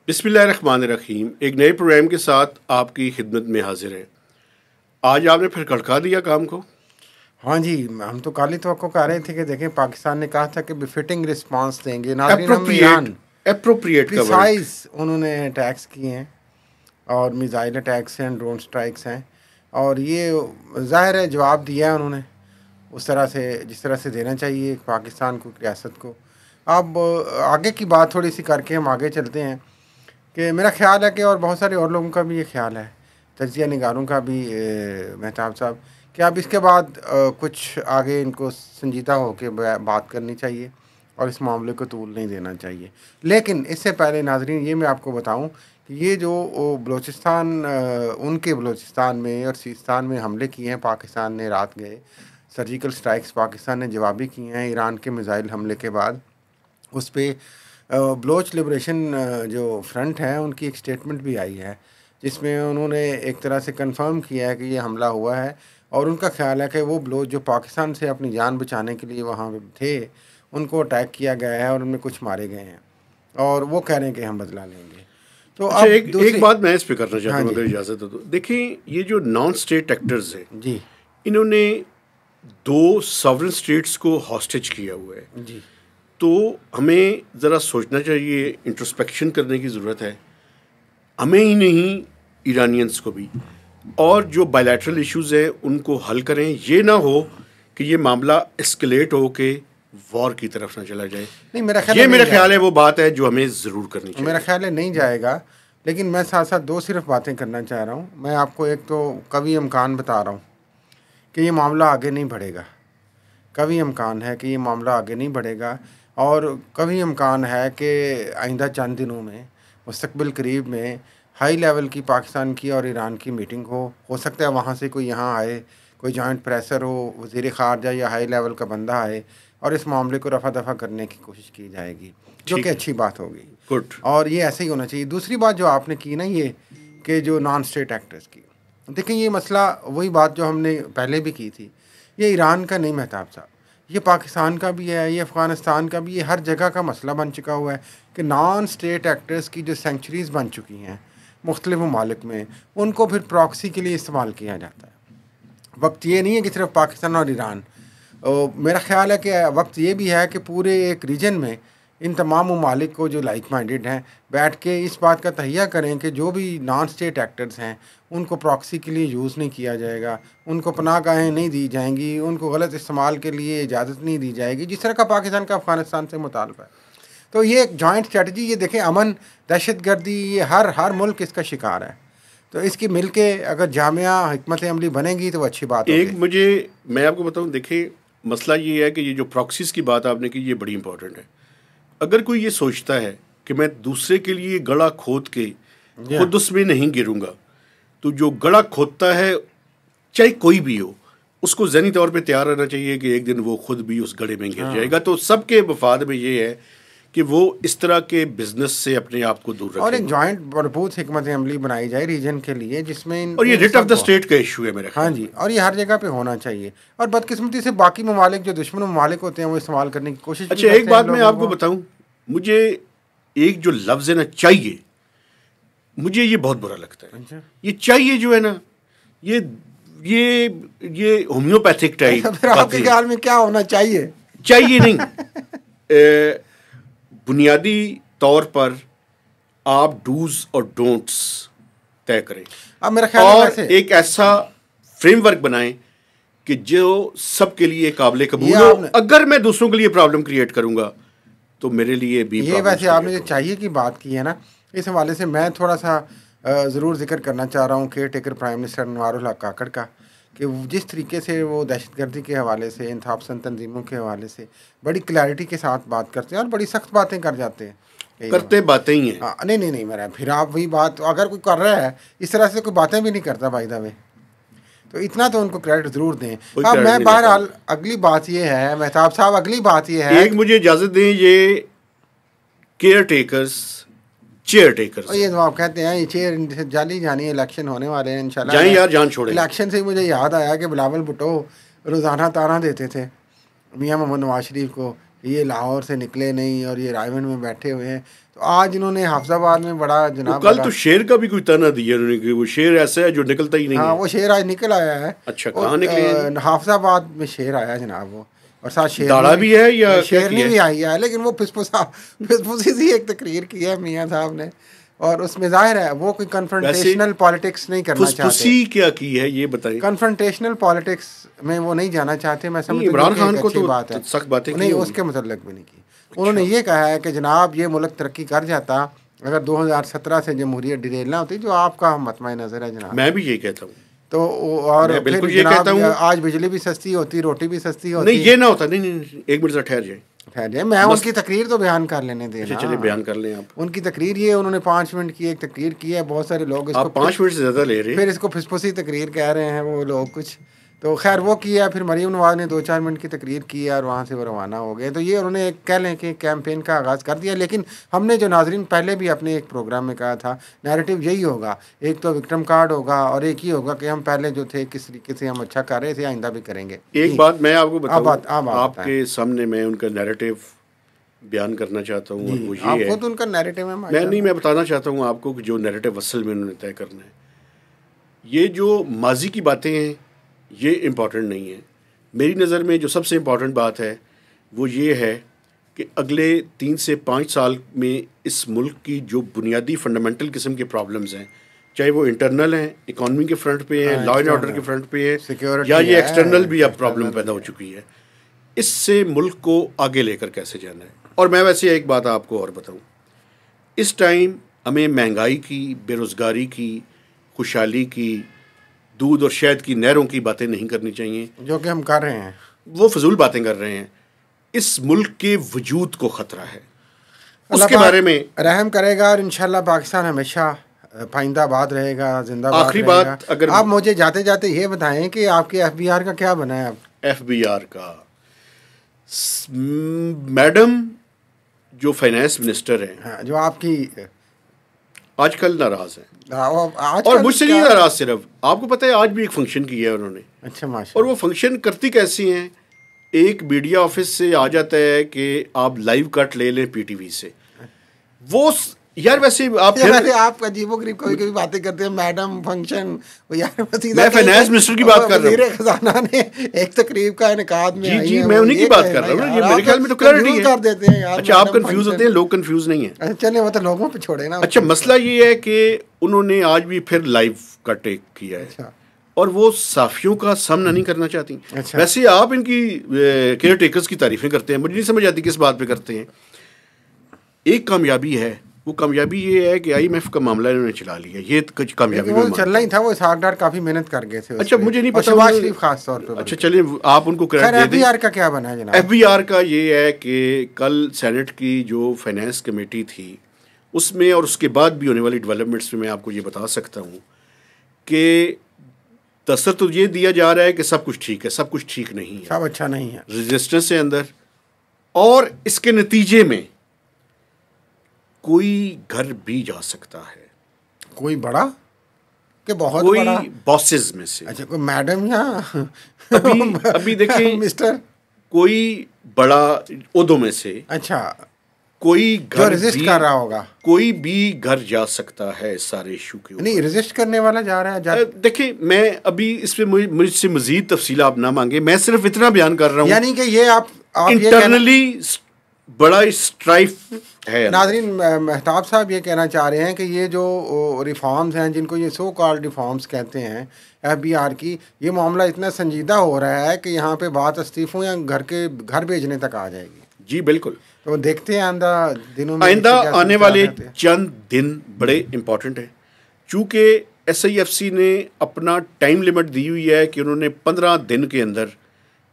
बिस्मिल्लाहिर्रहमानिर्रहीम। एक नए प्रोग्राम के साथ आपकी खिदमत में हाजिर है। आज आपने फिर खड़का दिया काम को। हाँ जी, हम तो काली तवक्को कर रहे थे कि देखें पाकिस्तान ने कहा था कि बिफिटिंग रिस्पांस देंगे। नाज़रीन, हम ईरान एप्रोप्रिएट प्रिसाइज उन्होंने अटैक्स किए हैं और मिसाइल अटैक्स हैं, ड्रोन स्ट्राइक्स हैं, और ये ज़ाहिर है जवाब दिया है उन्होंने उस तरह से जिस तरह से देना चाहिए पाकिस्तान को, रियासत को। अब आगे की बात थोड़ी सी करके हम आगे चलते हैं कि मेरा ख्याल है कि और बहुत सारे और लोगों का भी ये ख्याल है, तजिया निगारों का भी, मेहताब साहब, कि अब इसके बाद कुछ आगे इनको संजीदा होकर बात करनी चाहिए और इस मामले को तूल नहीं देना चाहिए। लेकिन इससे पहले नाजरीन ये मैं आपको बताऊं कि ये जो बलूचिस्तान, उनके बलूचिस्तान में और सीस्तान में हमले किए हैं पाकिस्तान ने, रात गए सर्जिकल स्ट्राइक्स पाकिस्तान ने जवाबी किए हैं ईरान के मिसाइल हमले के बाद। उस पर बलोच लिबरेशन जो फ्रंट है उनकी एक स्टेटमेंट भी आई है जिसमें उन्होंने एक तरह से कंफर्म किया है कि ये हमला हुआ है, और उनका ख्याल है कि वो बलोच जो पाकिस्तान से अपनी जान बचाने के लिए वहाँ थे उनको अटैक किया गया है और उनमें कुछ मारे गए हैं, और वो कह रहे हैं कि हम बदला लेंगे। तो अच्छा, अब एक बात मैं इस पे करना चाहता हूँ, अगर इजाज़त हो तो। देखिए, ये जो नॉन स्टेट एक्टर्स हैं जी, इन्होंने 2 सॉवरेन स्टेट्स को हॉस्टेज किया हुआ है जी। तो हमें ज़रा सोचना चाहिए, इंट्रोस्पेक्शन करने की ज़रूरत है, हमें ही नहीं ईरानियंस को भी, और जो बायलैटरल इश्यूज़ हैं उनको हल करें। ये ना हो कि ये मामला एस्केलेट हो के वॉर की तरफ ना चला जाए। नहीं, मेरा ख्याल है वो बात है जो हमें ज़रूर करनी चाहिए। मेरा ख्याल है नहीं जाएगा, लेकिन मैं साथ साथ 2 सिर्फ बातें करना चाह रहा हूँ। मैं आपको एक तो कभी इम्कान बता रहा हूँ कि ये मामला आगे नहीं बढ़ेगा, कभी इम्कान है कि ये मामला आगे नहीं बढ़ेगा, और कभी इम्कान है कि आइंदा चंद दिनों में, मुस्तकबिल करीब में, हाई लेवल की पाकिस्तान की और ईरान की मीटिंग हो सकता है वहाँ से कोई यहाँ आए, कोई जॉइंट प्रेशर हो, वज़ीर ख़ारजा या हाई लेवल का बंदा आए और इस मामले को रफा दफा करने की कोशिश की जाएगी, जो कि अच्छी बात होगी। गुड। और ये ऐसे ही होना चाहिए। दूसरी बात जो आपने की ना, ये कि जो नॉन स्टेट एक्टर्स की, देखें ये मसला वही बात जो हमने पहले भी की थी, ये ईरान का नहीं मेहताब साहब, ये पाकिस्तान का भी है, ये अफ़गानिस्तान का भी, ये हर जगह का मसला बन चुका हुआ है कि नॉन स्टेट एक्टर्स की जो सेंचुरीज़ बन चुकी हैं मुख्तलिफ ममालिक में, उनको फिर प्रॉक्सी के लिए इस्तेमाल किया जाता है। वक्त ये नहीं है कि सिर्फ पाकिस्तान और ईरान, मेरा ख्याल है कि वक्त ये भी है कि पूरे एक रीजन में इन तमाम ममालिक को जो लाइक माइंडेड हैं बैठ के इस बात का तहिया करें कि जो भी नॉन स्टेट एक्टर्स हैं उनको प्रॉक्सी के लिए यूज़ नहीं किया जाएगा, उनको पनाहगाहें नहीं दी जाएंगी, उनको गलत इस्तेमाल के लिए इजाज़त नहीं दी जाएगी, जिस तरह का पाकिस्तान का अफ़गानिस्तान से मुतालबा है। तो ये एक जॉइंट स्ट्रेटजी, ये देखें अमन, दहशतगर्दी, ये हर मुल्क इसका शिकार है, तो इसकी मिल के अगर जामिया हिकमत अमली बनेगी तो अच्छी बात है। मैं आपको बताऊँ, देखिए मसला ये है कि ये जो प्रॉक्सीज़ की बात आपने की, ये बड़ी इंपॉर्टेंट है। अगर कोई ये सोचता है कि मैं दूसरे के लिए गड़ा खोद के खुद उसमें नहीं गिरूंगा, तो जो गड़ा खोदता है चाहे कोई भी हो, उसको ज़हनी तौर पे तैयार रहना चाहिए कि एक दिन वो खुद भी उस गड़े में गिर जाएगा। तो सबके मफाद में ये है कि वो इस तरह के बिजनेस से अपने आप को दूर रखें और एक जॉइंट भरपूर हिकमत अमली बनाई जाए रीजन के लिए, जिसमें और ये रिट ऑफ द स्टेट का इशू है मेरा। हाँ जी, और ये हर जगह पे होना चाहिए, और बदकिस्मती से बाकी ममालिक जो दुश्मन ममालिक होते हैं वो इस्तेमाल करने की कोशिश। अच्छा, एक बात मैं आपको बताऊं, मुझे एक जो लफ्ज़ है ना, चाहिए, मुझे ये बहुत बुरा लगता है। अच्छा? ये चाहिए जो है ना, ये होम्योपैथिक टाइप। आपके ख्याल में क्या होना चाहिए? चाहिए नहीं, बुनियादी तौर पर आप डूज और डोंट्स तय करें, अब मेरा ख्याल और एक ऐसा फ्रेमवर्क बनाएं कि जो सबके लिए काबिल कबूल हो। अगर मैं दूसरों के लिए प्रॉब्लम क्रिएट करूंगा तो मेरे लिए भी ये, वैसे आपने जो चाहिए की बात की है ना, इस हवाले से मैं थोड़ा सा ज़रूर जिक्र करना चाह रहा हूँ care taker prime minister Anwarul हक काकड़ का, कि जिस तरीके से वो दहशतगर्दी के हवाले से, इंतखाब पसंद तंजीमों के हवाले से बड़ी क्लैरिटी के साथ बात करते हैं और बड़ी सख्त बातें कर जाते हैं। करते बातें ही हैं। नहीं मेरा, फिर आप वही बात, अगर कोई कर रहा है इस तरह से, कोई बातें भी नहीं करता बाय द वे, तो इतना तो उनको क्रेडिट ज़रूर दें। अब मैं बहरहाल अगली बात ये है मेहताब साहब, अगली बात ये है, एक मुझे इजाज़त दें, ये केयर टेकर्स चेयर टेकर और ये तो आप कहते हैं ये चेयर जाली जानी इलेक्शन होने वाले हैं इंशाल्लाह। जाएं यार, जान छोड़े। इलेक्शन से ही मुझे याद आया कि बिलावल भुट्टो रोज़ाना ताना देते थे मियां मोहम्मद नवाज शरीफ को, ये लाहौर से निकले नहीं और ये रायवन में बैठे हुए हैं। तो आज इन्होंने हाफिजाबाद में बड़ा जनाब कल तो शेर का भी कोई ताना दिया उन्होंने कि वो शेर ऐसा है जो निकलता ही नहीं हाँ है। वो शेर आज निकल आया है। अच्छा, कहाँ निकले हैं? हाफिजाबाद में शेर आया जनाब वो, और साथ शेर दाड़ा भी है या शेरनी भी आई है, लेकिन वो फिसफुसी सी एक तकरीर की है मियाँ साहब ने, और उसमें जाहिर है वो कोई कन्फ्रंटेशनल पॉलिटिक्स नहीं करना चाहते। क्या की है ये बताइए। कन्फ्रंटेशनल पॉलिटिक्स में वो नहीं जाना चाहते। मैं समझता हूं इमरान खान को तो बात है, सख्त बातें नहीं उसके मतलब भी नहीं की। उन्होंने ये कहा है कि जनाब ये मुल्क तरक्की कर जाता अगर 2017 से जमहूरियत डिरेल ना होती, जो आपका मतमा नज़र है जनाब। मैं भी यही कहता हूँ। तो और बिल्कुल फिर ये कहता हूँ, आज बिजली भी सस्ती होती, रोटी भी सस्ती होती। नहीं ये ना होता। नहीं एक मिनट से ठहर जाए, मैं उनकी तकरीर तो बयान कर लेने दें। चलिए बयान कर लें आप। उनकी तकरीर ये उन्होंने 5 मिनट की एक तकरीर की है। बहुत सारे लोग इसको 5 मिनट से ज़्यादा ले रहे हैं, फिर इसको फिसफुसी तकरीर कह रहे हैं वो लोग कुछ। तो खैर वो किया, फिर मरीम नवाज ने 2-4 मिनट की तकरीर की और वहाँ से वो रवाना हो गए। तो ये उन्होंने एक कह लें कि कैंपेन का आगाज़ कर दिया। लेकिन हमने जो नाजरीन पहले भी अपने एक प्रोग्राम में कहा था, नैरेटिव यही होगा, एक तो विक्रम कार्ड होगा और एक ही होगा कि हम पहले जो थे किस तरीके से हम अच्छा कर रहे थे, आइंदा भी करेंगे। एक बात मैं आपको बताऊं, आपके सामने मैं उनका नैरेटिव बयान करना चाहता हूँ, और वो ये आपको है, तो उनका नैरेटिव है। मैं बताना चाहता हूँ आपको कि जो नैरेटिव असल में उन्होंने तय करना है, ये जो माजी की बातें हैं ये इम्पॉर्टेंट नहीं है। मेरी नज़र में जो सबसे इम्पॉर्टेंट बात है वो ये है कि अगले 3 से 5 साल में इस मुल्क की जो बुनियादी फंडामेंटल किस्म के प्रॉब्लम्स हैं, चाहे वो इंटरनल हैं, इकॉनमी के फ्रंट पे हैं, लॉ एंड ऑर्डर के फ्रंट पे है, या ये एक्सटर्नल भी अब प्रॉब्लम पैदा हो चुकी है, इससे मुल्क को आगे लेकर कैसे जाना है। और मैं वैसे एक बात आपको और बताऊँ, इस टाइम हमें महंगाई की, बेरोज़गारी की, खुशहाली की, दूध और शहद की नहरों की बातें नहीं करनी चाहिए, जो कि हम कर रहे हैं। वो फजूल बातें कर रहे हैं। इस मुल्क के वजूद को ख़तरा है, उसके बारे में रहम करेगा और इंशाल्लाह पाकिस्तान हमेशा पाइंदाबाद रहेगा, जिंदाबाद। आखिरी बात, अगर आप मुझे जाते जाते ये बताएं कि आपके FBR का क्या बना है। अब FBR का मैडम जो फाइनेंस मिनिस्टर हैं, हाँ, जो आपकी आजकल नाराज है, आजकल और मुझसे नहीं नाराज, सिर्फ आपको पता है आज भी एक फंक्शन किया है उन्होंने। अच्छा माशा। और वो फंक्शन करती कैसी हैं, एक मीडिया ऑफिस से आ जाता है कि आप लाइव कट ले लें PTV से। वो यार वैसे आप अजीबोगरीब कोई बातें करते हैं, मैडम फंक्शन। यार मैं फाइनेंस मिनिस्टर की बात कर रहा हूँ। खजाना ने एक तकरीब का इनेकाद में जी मैं उन्हीं की बात कर रहा हूँ। ये मेरे ख्याल में तो क्लैरिटी है। कर देते हैं यार। अच्छा आप कंफ्यूज होते हैं, लोग कंफ्यूज नहीं है। अच्छा चलिए, मतलब लोगों पे छोड़े ना। अच्छा मसला ये है कि उन्होंने आज भी फिर लाइव का टेक किया है। अच्छा। और वो साफियों का सामना नहीं करना चाहती। अच्छा। वैसे आप इनकी केयर टेकर्स की तारीफें करते हैं, मुझे नहीं समझ आती किस बात पे करते हैं। एक कामयाबी है, वो कामयाबी ये है कि IMF का मामला इन्होंने चला लिया। ये कुछ कामयाबी वो चलना ही था, वो इसहाक डार काफी मेहनत कर गए थे। अच्छा मुझे नहीं पता, शहबाज शरीफ खास तौर पे। अच्छा चलिए आप उनको क्रेडिट दे दें। FBR का क्या बना है जनाब? FBR का ये है कि कल सेनेट की जो फाइनेंस कमेटी थी उसमें, और उसके बाद भी होने वाली डेवलपमेंट्स में मैं आपको ये बता सकता हूँ कि तसर तो ये दिया जा रहा है कि सब कुछ ठीक है, सब कुछ ठीक नहीं है, सब अच्छा नहीं है, रेजिस्टेंस है अंदर। और इसके नतीजे में कोई घर भी जा सकता है, कोई बड़ा कि बहुत कोई बड़ा, बॉसेस में से। अच्छा कोई मैडम या अभी देखिए मिस्टर, कोई बड़ा ओहदों में से, अच्छा कोई जो रेजिस्ट कर रहा होगा, कोई भी घर जा सकता है इस सारे इशू के ऊपर। नहीं रेजिस्ट करने वाला जा रहा है। देखिए मैं अभी इस पे मुझसे मजीद तफसील आप ना मांगे, मैं सिर्फ इतना बयान कर रहा हूँ, यानी कि ये आप इंटरनली बड़ा स्ट्राइफ है। नाज़रीन महताब साहब ये कहना चाह रहे हैं कि ये जो रिफॉर्म्स हैं, जिनको ये सो कॉल्ड रिफॉर्म्स कहते हैं FBR की, ये मामला इतना संजीदा हो रहा है कि यहाँ पे बात इस्तीफों या घर भेजने तक आ जाएगी। जी बिल्कुल। तो देखते हैं आइंदा दिनों में, आइंदा आने वाले चंद दिन बड़े इम्पोर्टेंट हैं, चूँकि SIFC ने अपना टाइम लिमिट दी हुई है कि उन्होंने 15 दिन के अंदर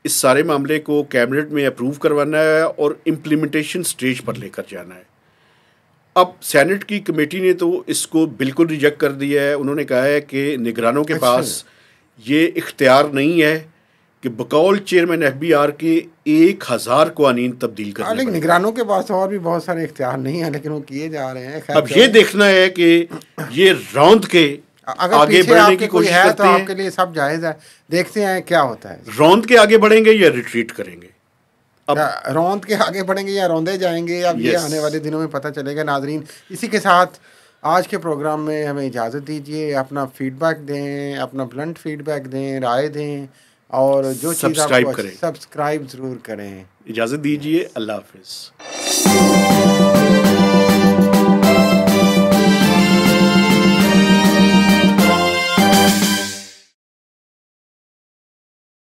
इस सारे मामले को कैबिनेट में अप्रूव करवाना है और इम्प्लीमेंटेशन स्टेज पर लेकर जाना है। अब सेनेट की कमेटी ने तो इसको बिल्कुल रिजेक्ट कर दिया है। उन्होंने कहा है कि निगरानों के पास ये इख्तियार नहीं है कि बकौल चेयरमैन FBI के 1000 कवानीन तब्दील करने लेकिन पड़े। निगरानों के पास और भी बहुत सारे इख्तियार नहीं है, लेकिन वो किए जा रहे हैं। अब ये देखना है कि ये रौंद के अगर आगे पीछे बढ़ने आपके की कोई कोशिश है करते तो हैं, आपके लिए सब जायज़ है। देखते हैं क्या होता है। रौंद के आगे बढ़ेंगे या रिट्रीट करेंगे। अब रौंद के आगे बढ़ेंगे या रौंदे जाएंगे, अब ये आने वाले दिनों में पता चलेगा। नाजरीन, इसी के साथ आज के प्रोग्राम में हमें इजाज़त दीजिए। अपना फीडबैक दें, अपना ब्लंट फीडबैक दें, राय दें, और जो चीज़ आपको करें, सब्सक्राइब ज़रूर करें। इजाज़त दीजिए। अल्लाह हाफ़िज़।